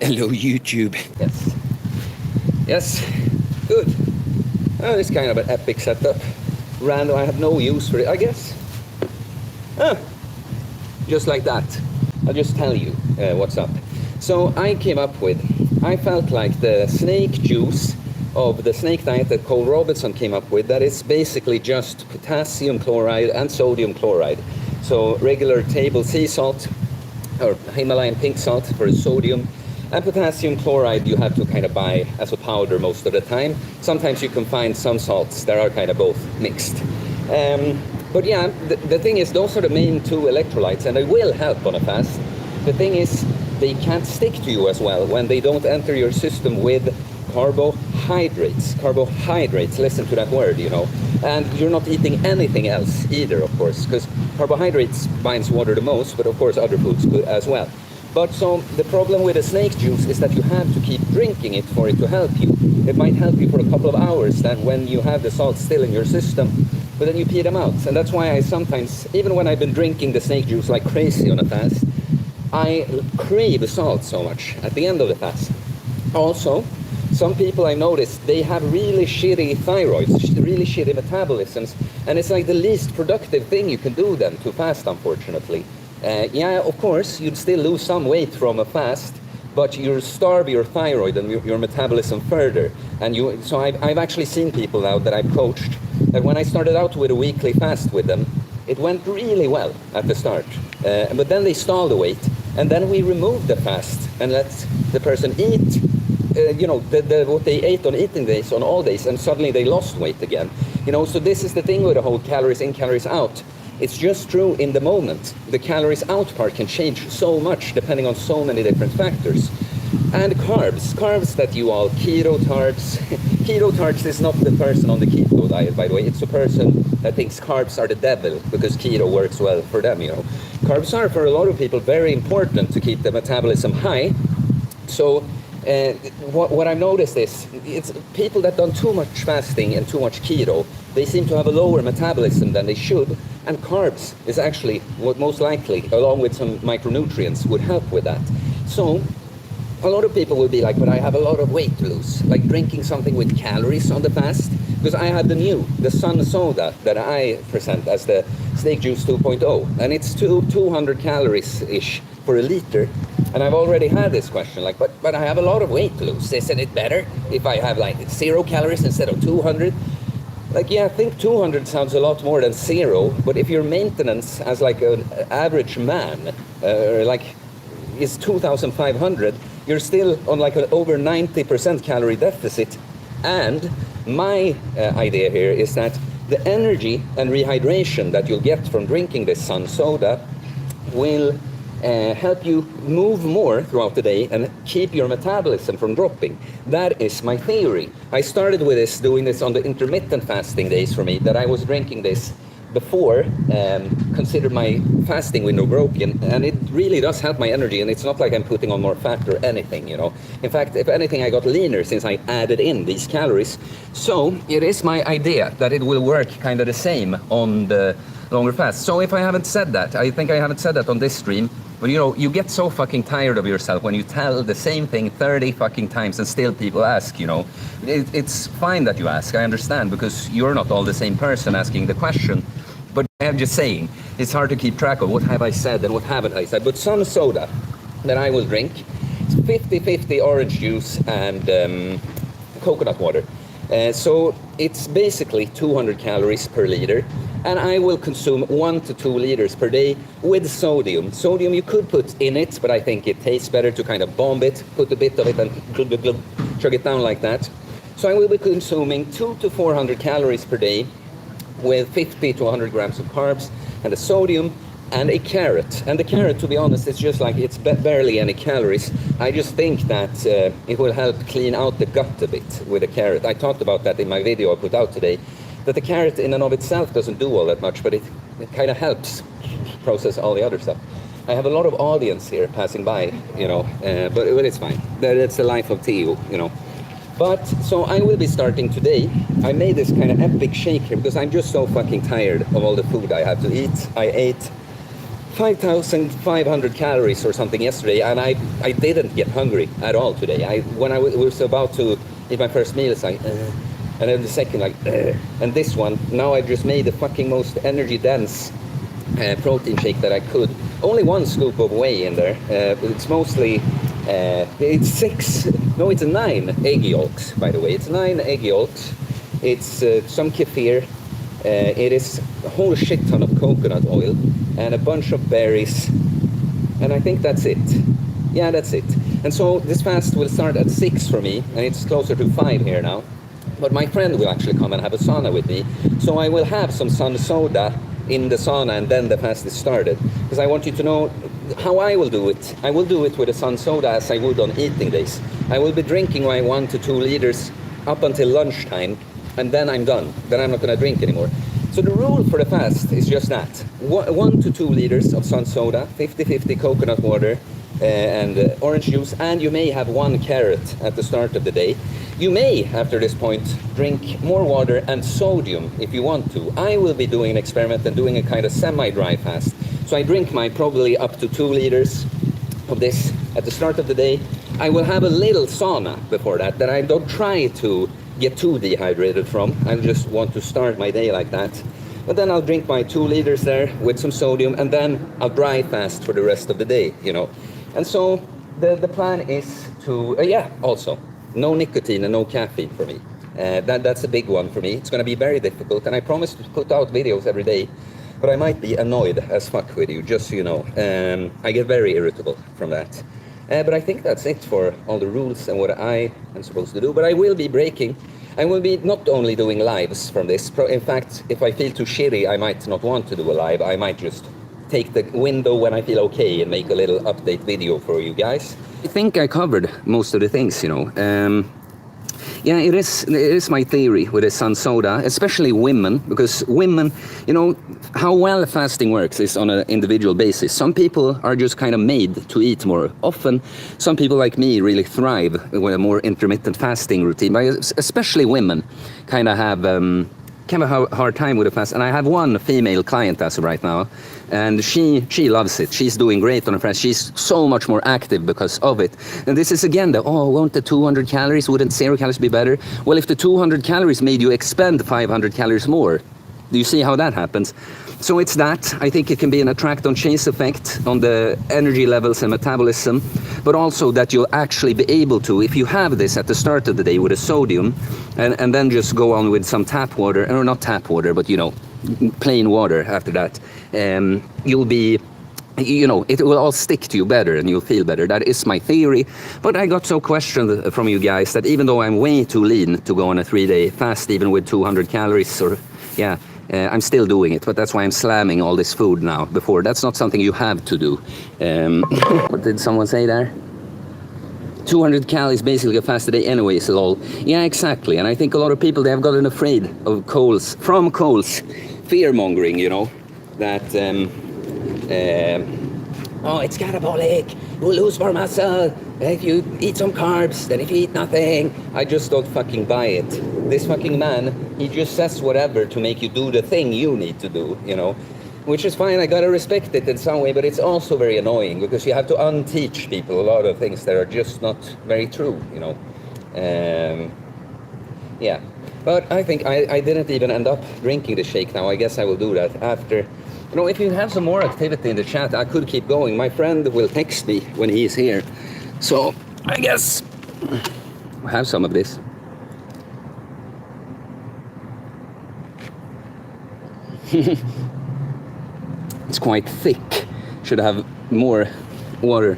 Hello, YouTube. Yes. Good. Oh, it's kind of an epic setup. Random. I have no use for it, I guess. Just like that. I'll just tell you what's up. So I felt like the snake juice of the snake diet that Cole Robinson came up with, that is basically just potassium chloride and sodium chloride. So regular table sea salt or Himalayan pink salt for sodium, and potassium chloride you have to kind of buy as a powder most of the time. Sometimes you can find some salts that are kind of both mixed. But yeah, the thing is, those are the main two electrolytes, and they will help on a fast. The thing is, they can't stick to you as well when they don't enter your system with carbohydrates. Carbohydrates, listen to that word, you know. And you're not eating anything else either, of course, because carbohydrates binds water the most, but of course other foods could as well. But so the problem with the snake juice is that you have to keep drinking it for it to help you. It might help you for a couple of hours then when you have the salt still in your system, but then you pee them out. And that's why I sometimes, even when I've been drinking the snake juice like crazy on a fast, I crave salt so much at the end of the fast. Also, some people I noticed, they have really shitty thyroids, really shitty metabolisms, and it's like the least productive thing you can do then to fast, unfortunately. Yeah, of course, you'd still lose some weight from a fast, but you starve your thyroid and your metabolism further. And so I've actually seen people now that I've coached, that when I started out with a weekly fast with them, it went really well at the start. But then they stalled the weight, and then we removed the fast and let the person eat, what they ate on eating days, on all days, and suddenly they lost weight again. You know, so this is the thing with the whole calories in, calories out. It's just true in the moment. The calories out part can change so much depending on so many different factors. And carbs that you all, keto tarts. Keto tarts is not the person on the keto diet, by the way. It's the person that thinks carbs are the devil because keto works well for them, you know. Carbs are, for a lot of people, very important to keep the metabolism high. So what I've noticed is, it's people that done too much fasting and too much keto, they seem to have a lower metabolism than they should, and carbs is actually what most likely, along with some micronutrients, would help with that. So a lot of people will be like, but I have a lot of weight to lose, like drinking something with calories on the fast, because I have the Sun Soda that I present as the Snake Juice 2.0, and it's 200 calories-ish for a liter. And I've already had this question, like, but I have a lot of weight to lose. Isn't it better if I have like 0 calories instead of 200? Like, yeah, I think 200 sounds a lot more than 0, but if your maintenance as like an average man, is 2,500, you're still on like an over 90% calorie deficit. And my idea here is that the energy and rehydration that you'll get from drinking this Sun Soda will help you move more throughout the day and keep your metabolism from dropping. That is my theory. I started with this, doing this on the intermittent fasting days for me, that I was drinking this before, considered my fasting window broken, and it really does help my energy, and it's not like I'm putting on more fat or anything, you know. In fact, if anything, I got leaner since I added in these calories. So it is my idea that it will work kind of the same on the longer fast. So if I haven't said that, I think I haven't said that on this stream, but you know, you get so fucking tired of yourself when you tell the same thing 30 fucking times and still people ask, you know. It's fine that you ask, I understand, because you're not all the same person asking the question. But I'm just saying, it's hard to keep track of what have I said and what haven't I said. But Sun Soda that I will drink, it's 50-50 orange juice and coconut water. So it's basically 200 calories per liter, and I will consume 1 to 2 liters per day with sodium. Sodium you could put in it, but I think it tastes better to kind of bomb it, put a bit of it and glug, glug, glug, chug it down like that. So I will be consuming 200 to 400 calories per day with 50 to 100 grams of carbs and the sodium and a carrot. And the carrot, to be honest, it's just like, it's barely any calories. I just think that it will help clean out the gut a bit with a carrot. I talked about that in my video I put out today, that the carrot in and of itself doesn't do all that much, but it kind of helps process all the other stuff. I have a lot of audience here passing by, you know, but it's fine. That's the life of Theo, you know. But, so I will be starting today. I made this kind of epic shake here because I'm just so fucking tired of all the food I have to eat. I ate 5,500 calories or something yesterday, and I didn't get hungry at all today. When I was about to eat my first meal, it's like, and then the second, like, and this one, now I've just made the fucking most energy-dense protein shake that I could. Only 1 scoop of whey in there, but it's mostly, it's 9 egg yolks, by the way. It's 9 egg yolks. It's some kefir. It is a whole shit ton of coconut oil and a bunch of berries, and I think that's it. Yeah, that's it. And so this fast will start at 6 for me, and it's closer to 5 here now. But my friend will actually come and have a sauna with me, so I will have some sun soda in the sauna, and then the fast is started. Because I want you to know how I will do it. I will do it with a sun soda as I would on eating days. I will be drinking my 1 to 2 liters up until lunchtime, and then I'm done. Then I'm not going to drink anymore. So the rule for the fast is just that. 1 to 2 liters of sun soda, 50-50 coconut water, and orange juice, and you may have 1 carrot at the start of the day. You may, after this point, drink more water and sodium if you want to. I will be doing an experiment and doing a kind of semi-dry fast. So I drink my probably up to 2 liters of this at the start of the day. I will have a little sauna before that I don't try to get too dehydrated from. I just want to start my day like that. But then I'll drink my 2 liters there with some sodium, and then I'll dry fast for the rest of the day, you know. And so the plan is to, also, no nicotine and no caffeine for me. That's a big one for me. It's going to be very difficult, and I promise to put out videos every day, but I might be annoyed as fuck with you, just so you know. I get very irritable from that. But I think that's it for all the rules and what I am supposed to do. But I will be breaking. I will be not only doing lives from this. In fact, if I feel too shitty, I might not want to do a live. I might just take the window when I feel okay and make a little update video for you guys. I think I covered most of the things, you know. Yeah, it is my theory with the sun soda, especially women, because women, you know, how well fasting works is on an individual basis. Some people are just kind of made to eat more often. Some people like me really thrive with a more intermittent fasting routine, but especially women kind of have a hard time with the fast. And I have 1 female client as of right now, and she loves it. She's doing great on her fast. She's so much more active because of it. And this is again won't the 200 calories, wouldn't 0 calories be better? Well, if the 200 calories made you expend 500 calories more, do you see how that happens? So it's that. I think it can be an attract on chase effect on the energy levels and metabolism, but also that you'll actually be able to, if you have this at the start of the day with a sodium, and then just go on with some tap water, or not tap water, but, you know, plain water after that, you'll be, you know, it will all stick to you better and you'll feel better. That is my theory. But I got so questioned from you guys that even though I'm way too lean to go on a 3-day fast, even with 200 calories, or, yeah, I'm still doing it, but that's why I'm slamming all this food now. Before, that's not something you have to do. What did someone say there? 200 calories basically a fast a day anyways, lol. Yeah, exactly. And I think a lot of people, they have gotten afraid of Coles, from Coles, fear-mongering, you know, that, oh, it's catabolic, you'll lose more muscle if you eat some carbs, then if you eat nothing. I just don't fucking buy it. This fucking man, he just says whatever to make you do the thing you need to do, you know, which is fine. I gotta respect it in some way, but it's also very annoying because you have to unteach people a lot of things that are just not very true, you know. Yeah, but I think I didn't even end up drinking the shake now. I guess I will do that after. You know, if you have some more activity in the chat, I could keep going. My friend will text me when he's here. So, I guess I'll have some of this. It's quite thick. Should have more water.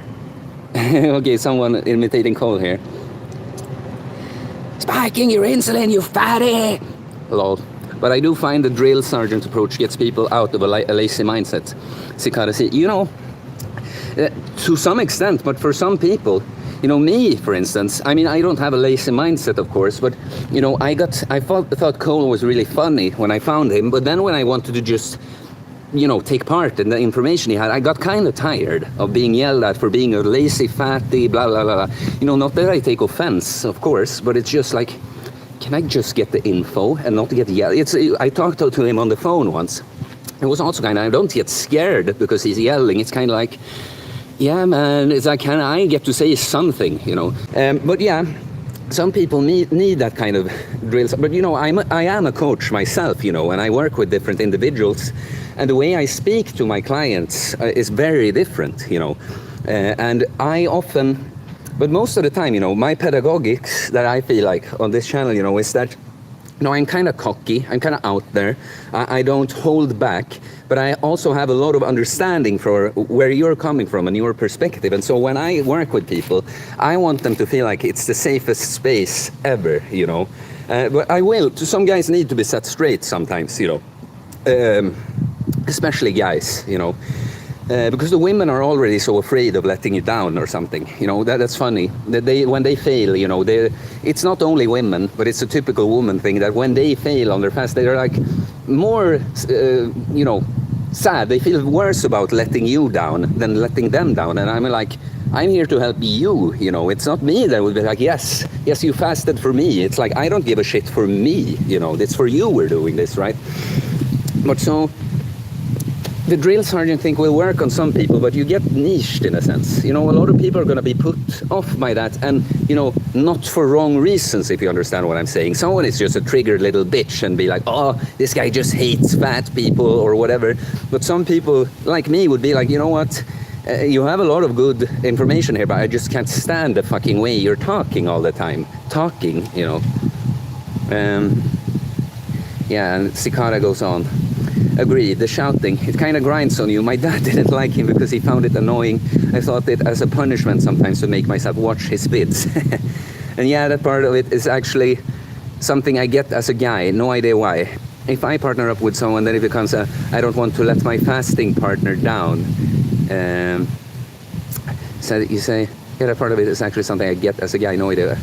Okay, someone imitating Cole here. Spiking your insulin, you fatty! Lol. But I do find the drill sergeant approach gets people out of a lazy mindset. You know, to some extent, but for some people, you know, me, for instance, I mean, I don't have a lazy mindset, of course, but, you know, I thought Cole was really funny when I found him, but then when I wanted to just, you know, take part in the information he had, I got kind of tired of being yelled at for being a lazy, fatty, blah, blah, blah, blah. You know, not that I take offense, of course, but it's just like, can I just get the info and not get yelled? I talked to him on the phone once, it was also kind of, I don't get scared because he's yelling. It's kind of like, yeah, man, it's like, can I get to say something, you know? But yeah, some people need that kind of drills. But, you know, I am a coach myself, you know, and I work with different individuals. And the way I speak to my clients is very different, you know. And I often, but most of the time, you know, my pedagogics that I feel like on this channel, you know, is that, you know, I'm kind of cocky, I'm kind of out there, I don't hold back, but I also have a lot of understanding for where you're coming from and your perspective. And so when I work with people, I want them to feel like it's the safest space ever, you know. But I will, some guys need to be set straight sometimes, you know. Especially guys, you know, because the women are already so afraid of letting you down or something, you know. That's funny, that when they fail, you know, it's not only women, but it's a typical woman thing, that when they fail on their fast, they're like more, you know, sad. They feel worse about letting you down than letting them down. And I'm like, I'm here to help you, you know. It's not me that would be like, yes, you fasted for me. It's like, I don't give a shit for me, you know. It's for you we're doing this, right? But so the drill sergeant thing will work on some people, but you get niched in a sense. You know, a lot of people are going to be put off by that, and, you know, not for wrong reasons, if you understand what I'm saying. Someone is just a triggered little bitch and be like, oh, this guy just hates fat people or whatever. But some people, like me, would be like, you know what? You have a lot of good information here, but I just can't stand the fucking way you're talking all the time. Talking, you know. Yeah, and Cicada goes on. Agreed, the shouting, it kind of grinds on you. My dad didn't like him because he found it annoying. I thought it as a punishment sometimes to make myself watch his vids. And yeah, that part of it is actually something I get as a guy, no idea why. If I partner up with someone, then it becomes a, I don't want to let my fasting partner down. So you say, yeah, that part of it is actually something I get as a guy, no idea.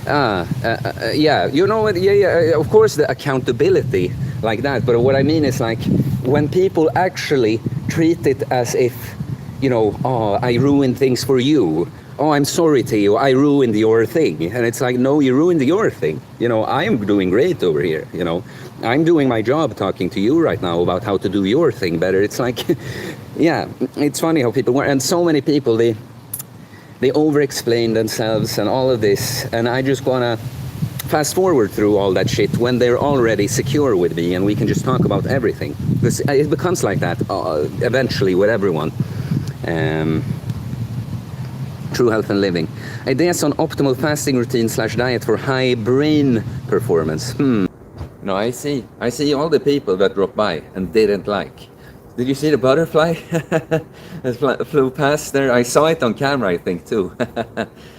Yeah, you know what, yeah, of course the accountability like that, but what I mean is like when people actually treat it as if, you know, oh, I ruined things for you, oh, I'm sorry to you, I ruined your thing, and it's like, no, you ruined your thing, you know, I'm doing great over here, you know, I'm doing my job talking to you right now about how to do your thing better. It's like, yeah, it's funny how people work, and so many people, they over-explain themselves and all of this, and I just wanna fast forward through all that shit when they're already secure with me and we can just talk about everything. Because it becomes like that eventually with everyone. True Health and Living. Ideas on optimal fasting routine / diet for high brain performance. No, I see all the people that dropped by and didn't like. Did you see the butterfly that flew past there? I saw it on camera, I think, too.